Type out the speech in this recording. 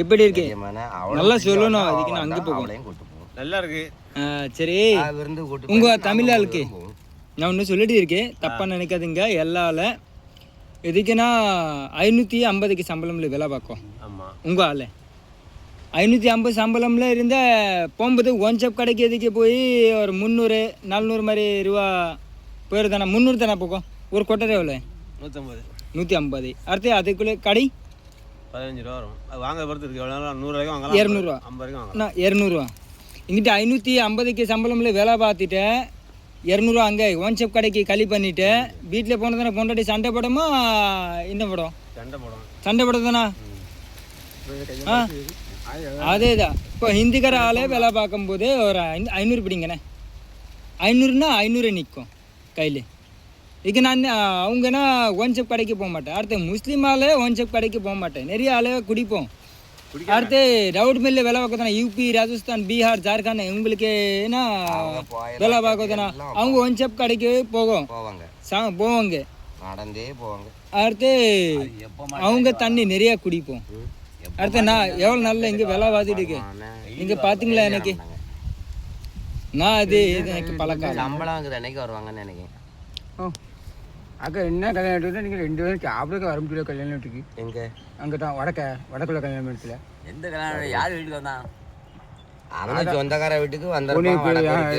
எப்படி இருக்கு? நல்லா சொல்லணும், அதுக்கு நான் அங்கே போகும். நல்லா இருக்கு. சரி, உங்க தமிழ் ஆளுக்கு நான் ஒன்று சொல்லிட்டு இருக்கேன், தப்பா நினைக்காதுங்க. எல்லால எதுக்குன்னா 550க்கு சம்பளம்ல வேலை பார்க்கும். ஆமாம், உங்க ஆள் 550 சம்பளம்ல இருந்த போகும்போது ஒன் ஷாப் கடைக்கு எதுக்கு போய் ஒரு 300 400 மாதிரி ரூபா போயிரு தானே. 300 தானே போகும். ஒரு கொட்டரை எவ்வளோ? 150. 150. அடுத்து அதுக்குள்ளே கடை 15 ரூபா வரும். அது வாங்க பொறுத்து இருக்கு. எவ்வளோ 100 ரூபாய்க்கு வாங்கலாம், 200 ரூபா. 50 ரூபாய்க்கு வாங்கலாம். 200 ரூபா. இங்கிட்ட 550க்கு சம்பளம்ல வேலை பார்த்துட்டு 200 ரூபா அங்கே ஒன் ஷாப் கடைக்கு களி பண்ணிட்டு வீட்டில் போனதானே பொண்டாட்டி சண்டை படமா என்ன படம்? சண்டை படம் தானா? அதே தான். இப்போ ஹிந்திக்கார ஆளே வேலை பார்க்கும்போது ஒரு 500 பிடிங்கண்ணே. 500னா 500 நிற்கும் கையில். இதுக்கு நான் அவங்கன்னா ஒன் ஷாப் கடைக்கு போக மாட்டேன். அடுத்து முஸ்லீம் ஆளே ஒன் ஷாப் கடைக்கு போக மாட்டேன். நிறைய ஆளே குடிப்போம். அடுத்து டவுட் மில்ல வேலை பார்க்க தானே. யூபி, ராஜஸ்தான், பீகார், ஜார்க்கண்ட் இவங்களுக்கு என்ன வேலை பார்க்க தானே. அவங்க ஒன் ஷாப் கடைக்கு போவாங்க. அடுத்து அவங்க தண்ணி நிறைய குடிப்போம். அடுத்து நான் எவ்வளோ நல்ல இங்கே வேலை பார்த்துட்டு இருக்கேன். நீங்கள் பார்த்தீங்களா? எனக்கு நான் அது எனக்கு பழக்கம். சம்பளம் அன்னைக்கு வருவாங்கன்னு நினைக்கிறேன். அக்கா என்ன கல்யாணம் எடுத்து நீங்கள் 2 பேரும் சாப்பிடுக்க வர முடியல கல்யாணம் வீட்டுக்கு. எங்கே? அங்கே தான் வடக்குள்ள கல்யாணம் வீட்டில். எந்த கல்யாணம்? யார் வீட்டுக்கு வந்தான்? அவங்க சொந்தக்கார வீட்டுக்கு வந்தாங்க.